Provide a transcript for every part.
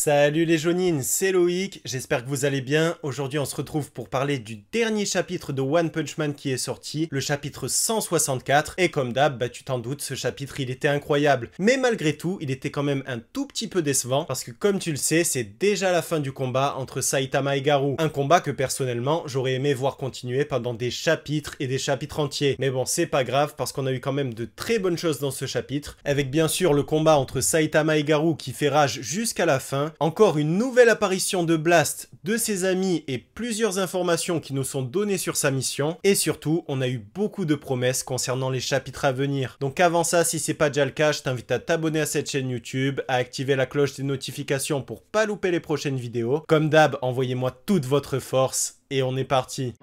Salut les jaunines, c'est Loïc, j'espère que vous allez bien. Aujourd'hui on se retrouve pour parler du dernier chapitre de One Punch Man qui est sorti, le chapitre 164, et comme d'hab, tu t'en doutes, ce chapitre il était incroyable. Mais malgré tout, il était quand même un tout petit peu décevant, parce que comme tu le sais, c'est déjà la fin du combat entre Saitama et Garou. Un combat que personnellement, j'aurais aimé voir continuer pendant des chapitres et des chapitres entiers. Mais bon, c'est pas grave, parce qu'on a eu quand même de très bonnes choses dans ce chapitre, avec bien sûr le combat entre Saitama et Garou qui fait rage jusqu'à la fin. Encore une nouvelle apparition de Blast, de ses amis et plusieurs informations qui nous sont données sur sa mission. Et surtout, on a eu beaucoup de promesses concernant les chapitres à venir. Donc avant ça, si c'est pas déjà le cas, je t'invite à t'abonner à cette chaîne YouTube, à activer la cloche des notifications pour pas louper les prochaines vidéos. Comme d'hab, envoyez-moi toute votre force et on est parti.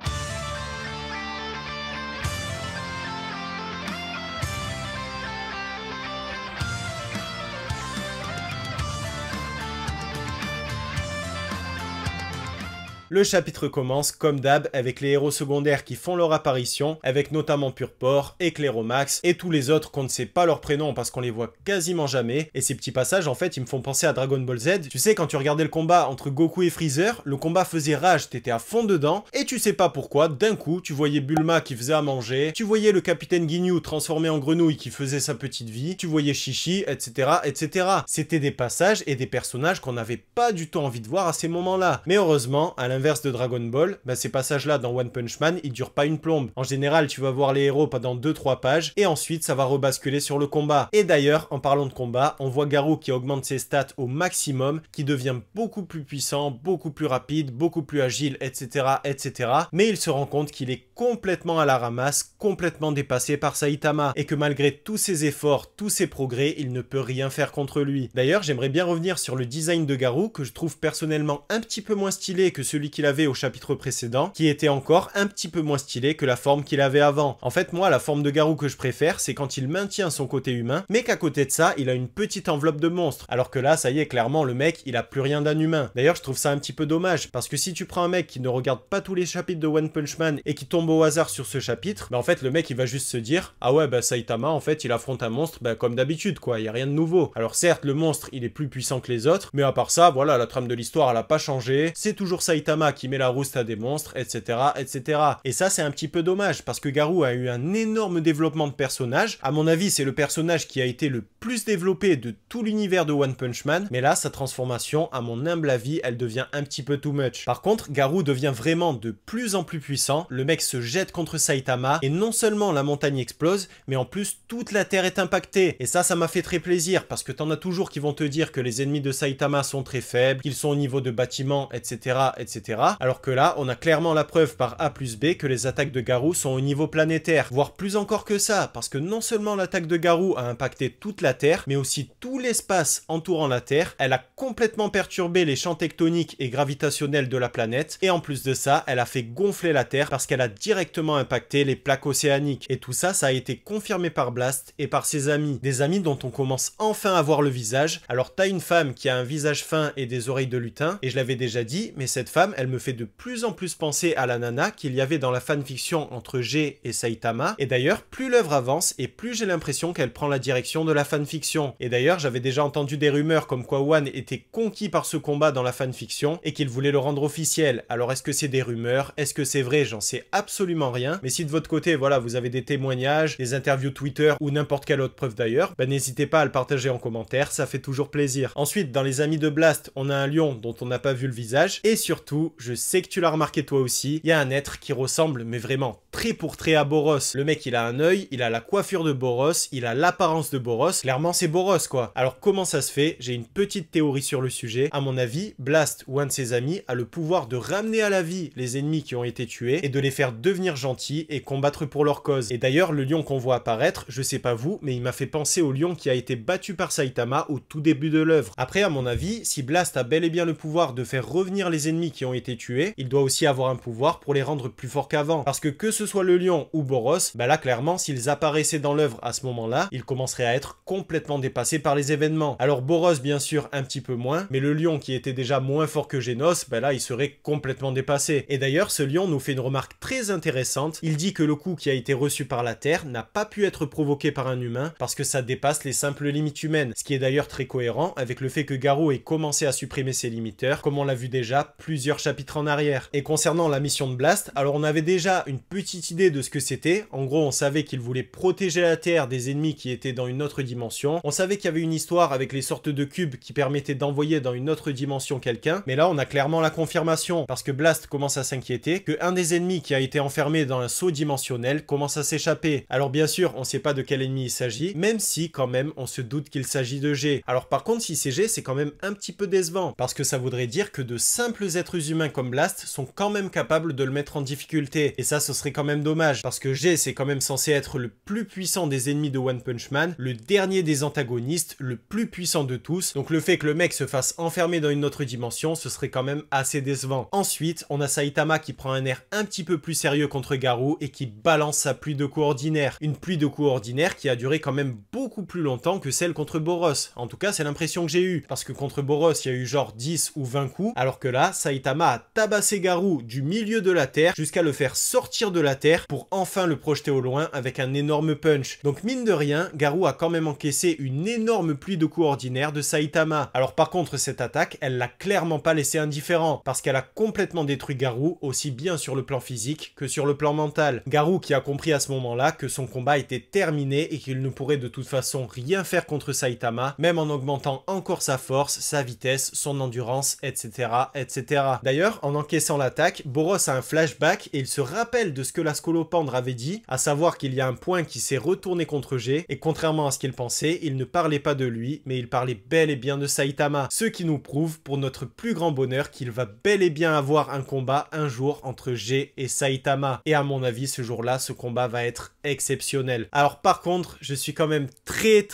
Le chapitre commence, comme d'hab, avec les héros secondaires qui font leur apparition, avec notamment Purport, Éclairomax et tous les autres qu'on ne sait pas leur prénom parce qu'on les voit quasiment jamais. Et ces petits passages, en fait, ils me font penser à Dragon Ball Z. Tu sais, quand tu regardais le combat entre Goku et Freezer, le combat faisait rage, t'étais à fond dedans, et tu sais pas pourquoi, d'un coup, tu voyais Bulma qui faisait à manger, tu voyais le capitaine Ginyu transformé en grenouille qui faisait sa petite vie, tu voyais Chichi, etc., etc. C'était des passages et des personnages qu'on n'avait pas du tout envie de voir à ces moments-là. Mais heureusement, à l'inverse de Dragon Ball, ces passages-là dans One Punch Man, ils durent pas une plombe. En général, tu vas voir les héros pendant 2-3 pages, et ensuite ça va rebasculer sur le combat. Et d'ailleurs, en parlant de combat, on voit Garou qui augmente ses stats au maximum, qui devient beaucoup plus puissant, beaucoup plus rapide, beaucoup plus agile, etc., etc. Mais il se rend compte qu'il est complètement à la ramasse, complètement dépassé par Saitama, et que malgré tous ses efforts, tous ses progrès, il ne peut rien faire contre lui. D'ailleurs, j'aimerais bien revenir sur le design de Garou, que je trouve personnellement un petit peu moins stylé que celui qu'il avait au chapitre précédent, qui était encore un petit peu moins stylé que la forme qu'il avait avant. En fait, moi, la forme de Garou que je préfère, c'est quand il maintient son côté humain, mais qu'à côté de ça, il a une petite enveloppe de monstre. Alors que là, ça y est, clairement, le mec, il a plus rien d'un humain. D'ailleurs, je trouve ça un petit peu dommage, parce que si tu prends un mec qui ne regarde pas tous les chapitres de One Punch Man et qui tombe au hasard sur ce chapitre, en fait, le mec, il va juste se dire « Ah ouais, Saitama, en fait, il affronte un monstre, comme d'habitude, quoi, il y a rien de nouveau. » Alors certes, le monstre, il est plus puissant que les autres, mais à part ça, voilà, la trame de l'histoire, elle a pas changé. C'est toujours Saitama qui met la rouste à des monstres, etc., etc. Et ça, c'est un petit peu dommage, parce que Garou a eu un énorme développement de personnage. À mon avis, c'est le personnage qui a été le plus développé de tout l'univers de One Punch Man, mais là, sa transformation, à mon humble avis, elle devient un petit peu too much. Par contre, Garou devient vraiment de plus en plus puissant, le mec se jette contre Saitama, et non seulement la montagne explose, mais en plus, toute la terre est impactée. Et ça m'a fait très plaisir, parce que t'en as toujours qui vont te dire que les ennemis de Saitama sont très faibles, qu'ils sont au niveau de bâtiments, etc., etc. Alors que là, on a clairement la preuve par A plus B que les attaques de Garou sont au niveau planétaire, voire plus encore que ça, parce que non seulement l'attaque de Garou a impacté toute la Terre, mais aussi tout l'espace entourant la Terre, elle a complètement perturbé les champs tectoniques et gravitationnels de la planète, et en plus de ça, elle a fait gonfler la Terre parce qu'elle a directement impacté les plaques océaniques. Et tout ça, ça a été confirmé par Blast et par ses amis, des amis dont on commence enfin à voir le visage. Alors t'as une femme qui a un visage fin et des oreilles de lutin, et je l'avais déjà dit, mais cette femme, elle me fait de plus en plus penser à la nana qu'il y avait dans la fanfiction entre G et Saitama, et d'ailleurs plus l'œuvre avance et plus j'ai l'impression qu'elle prend la direction de la fanfiction. Et d'ailleurs j'avais déjà entendu des rumeurs comme quoi One était conquis par ce combat dans la fanfiction et qu'il voulait le rendre officiel. Alors est-ce que c'est des rumeurs? Est-ce que c'est vrai? J'en sais absolument rien, mais si de votre côté voilà vous avez des témoignages, des interviews Twitter ou n'importe quelle autre preuve d'ailleurs, n'hésitez pas à le partager en commentaire, ça fait toujours plaisir. Ensuite dans les amis de Blast, on a un lion dont on n'a pas vu le visage, et surtout je sais que tu l'as remarqué toi aussi, il y a un être qui ressemble, mais vraiment trait pour trait à Boros. Le mec, il a un œil, il a la coiffure de Boros, il a l'apparence de Boros. Clairement, c'est Boros, quoi. Alors, comment ça se fait? J'ai une petite théorie sur le sujet. À mon avis, Blast ou un de ses amis a le pouvoir de ramener à la vie les ennemis qui ont été tués et de les faire devenir gentils et combattre pour leur cause. Et d'ailleurs, le lion qu'on voit apparaître, je sais pas vous, mais il m'a fait penser au lion qui a été battu par Saitama au tout début de l'œuvre. Après, à mon avis, si Blast a bel et bien le pouvoir de faire revenir les ennemis qui ont été tués, il doit aussi avoir un pouvoir pour les rendre plus forts qu'avant. Parce que ce soit le lion ou Boros, bah là clairement s'ils apparaissaient dans l'œuvre à ce moment-là, ils commenceraient à être complètement dépassés par les événements. Alors Boros bien sûr un petit peu moins, mais le lion qui était déjà moins fort que Genos, bah là il serait complètement dépassé. Et d'ailleurs ce lion nous fait une remarque très intéressante, il dit que le coup qui a été reçu par la Terre n'a pas pu être provoqué par un humain parce que ça dépasse les simples limites humaines, ce qui est d'ailleurs très cohérent avec le fait que Garou ait commencé à supprimer ses limiteurs, comme on l'a vu déjà plusieurs chapitres en arrière. Et concernant la mission de Blast, alors on avait déjà une petite idée de ce que c'était, en gros on savait qu'il voulait protéger la Terre des ennemis qui étaient dans une autre dimension, on savait qu'il y avait une histoire avec les sortes de cubes qui permettaient d'envoyer dans une autre dimension quelqu'un, mais là on a clairement la confirmation, parce que Blast commence à s'inquiéter, que un des ennemis qui a été enfermé dans un seau dimensionnel commence à s'échapper. Alors bien sûr on sait pas de quel ennemi il s'agit, même si quand même on se doute qu'il s'agit de G. Alors par contre si c'est G, c'est quand même un petit peu décevant, parce que ça voudrait dire que de simples êtres humains comme Blast sont quand même capables de le mettre en difficulté, et ça ce serait quand même dommage, parce que G c'est quand même censé être le plus puissant des ennemis de One Punch Man, le dernier des antagonistes, le plus puissant de tous, donc le fait que le mec se fasse enfermer dans une autre dimension, ce serait quand même assez décevant. Ensuite, on a Saitama qui prend un air un petit peu plus sérieux contre Garou et qui balance sa pluie de coups ordinaires. Une pluie de coups ordinaires qui a duré quand même beaucoup plus longtemps que celle contre Boros. En tout cas, c'est l'impression que j'ai eue, parce que contre Boros, il y a eu genre 10 ou 20 coups, alors que là, Saitama a tabassé Garou du milieu de la Terre jusqu'à le faire sortir de la Terre pour enfin le projeter au loin avec un énorme punch. Donc mine de rien, Garou a quand même encaissé une énorme pluie de coups ordinaires de Saitama. Alors par contre, cette attaque, elle l'a clairement pas laissé indifférent, parce qu'elle a complètement détruit Garou, aussi bien sur le plan physique que sur le plan mental. Garou qui a compris à ce moment-là que son combat était terminé et qu'il ne pourrait de toute façon rien faire contre Saitama, même en augmentant encore sa force, sa vitesse, son endurance, etc. etc. D'ailleurs, en encaissant l'attaque, Boros a un flashback et il se rappelle de ce que la Scolopendre avait dit, à savoir qu'il y a un point qui s'est retourné contre G, et contrairement à ce qu'il pensait, il ne parlait pas de lui, mais il parlait bel et bien de Saitama. Ce qui nous prouve, pour notre plus grand bonheur, qu'il va bel et bien avoir un combat un jour entre G et Saitama. Et à mon avis, ce jour-là, ce combat va être exceptionnel. Alors par contre, je suis quand même très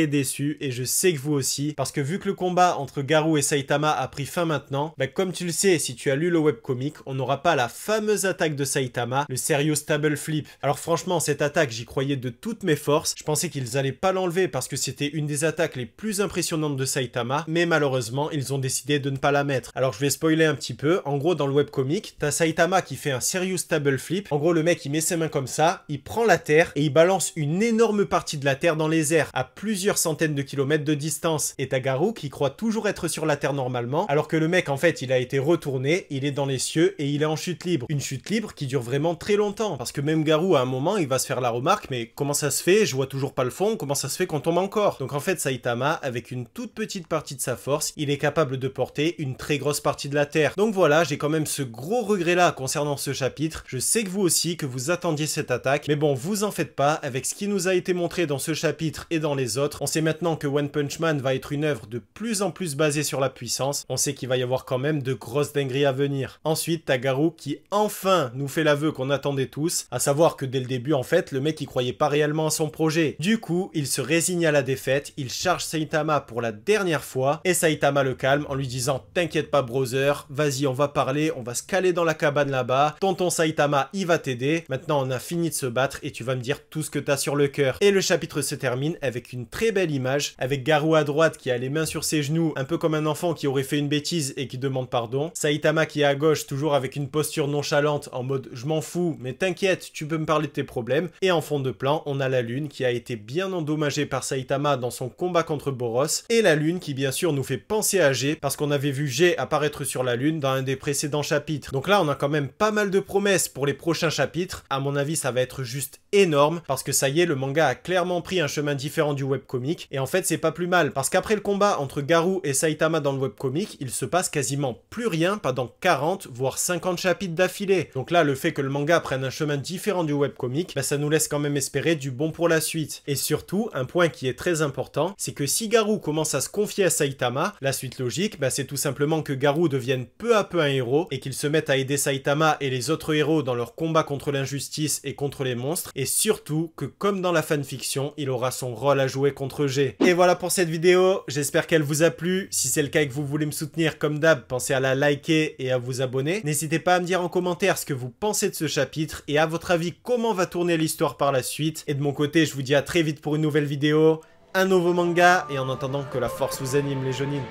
déçu, et je sais que vous aussi, parce que vu que le combat entre Garou et Saitama a pris fin maintenant, bah comme tu le sais, si tu as lu le webcomic, on n'aura pas la fameuse attaque de Saitama, le Serious Table Flip. Alors franchement, cette attaque, j'y croyais de toutes mes forces, je pensais qu'ils allaient pas l'enlever parce que c'était une des attaques les plus impressionnantes de Saitama, mais malheureusement, ils ont décidé de ne pas la mettre. Alors je vais spoiler un petit peu, en gros dans le webcomic, t'as Saitama qui fait un Serious Table Flip, en gros le mec il met ses mains comme ça, il prend la terre et il balance une énorme partie de la terre dans les airs, à plusieurs centaines de kilomètres de distance, et t'as Garou qui croit toujours être sur la terre normalement, alors que le mec en fait il a été retourné, il est dans les cieux et il est en chute libre. Une chute libre qui dure vraiment très longtemps, parce que même Garou à un moment il va se faire la remarque, mais comment ça se fait, je vois toujours pas le fond, comment ça se fait qu'on tombe encore? Donc en fait Saitama, avec une toute petite partie de sa force, il est capable de porter une très grosse partie de la terre. Donc voilà, j'ai quand même ce gros regret là concernant ce chapitre, je sais que vous aussi, que vous attendiez cette attaque, mais bon, vous en faites pas, avec ce qui nous a été montré dans ce chapitre et dans les autres, on sait maintenant que One Punch Man va être une œuvre de plus en plus basée sur la puissance, on sait qu'il va y avoir quand même de grosses dingueries à venir. Ensuite, t'as Garou qui enfin nous fait l'aveu qu'on attendait tous, à savoir que dès le début en fait, le mec il croyait pas réellement à son projet. Du coup, il se résigne à la défaite, il charge Saitama pour la dernière fois, et Saitama le calme en lui disant « T'inquiète pas brother, vas-y on va parler, on va se caler dans la cabane là-bas, tonton Saitama il va t'aider, maintenant on a fini de se battre et tu vas me dire tout ce que t'as sur le cœur. » Et le chapitre se termine avec une très belle image, avec Garou à droite qui a les mains sur ses genoux, un peu comme un enfant qui aurait fait une bêtise et qui demande pardon, Saitama qui est à gauche toujours avec une posture nonchalante en mode « Je m'en fous, mais t'inquiète, tu peux me parler de tes problèmes. » Et en fond de plan, on a la lune qui a été bien endommagée par Saitama dans son combat contre Boros, et la lune qui bien sûr nous fait penser à G, parce qu'on avait vu G apparaître sur la lune dans un des précédents chapitres. Donc là on a quand même pas mal de promesses pour les prochains chapitres, à mon avis ça va être juste énorme, parce que ça y est, le manga a clairement pris un chemin différent du webcomic, et en fait c'est pas plus mal, parce qu'après le combat entre Garou et Saitama dans le webcomic, il se passe quasiment plus rien pendant 40 voire 50 chapitres d'affilée. Donc là le fait que le manga prenne un chemin différent du webcomic, bah, ça nous laisse quand même espérer du bon pour la suite. Et surtout, un point qui est très important, c'est que si Garou commence à se confier à Saitama, la suite logique, bah, c'est tout simplement que Garou devienne peu à peu un héros, et qu'il se mette à aider Saitama et les autres héros dans leur combat contre l'injustice et contre les monstres, et surtout que comme dans la fanfiction, il aura son rôle à jouer contre G. Et voilà pour cette vidéo, j'espère qu'elle vous a plu. Si c'est le cas et que vous voulez me soutenir comme d'hab, pensez à la like liker et à vous abonner. N'hésitez pas à me dire en commentaire ce que vous pensez de ce chapitre et à votre avis comment va tourner l'histoire par la suite. Et de mon côté, je vous dis à très vite pour une nouvelle vidéo, un nouveau manga, et en attendant que la force vous anime les Jonin.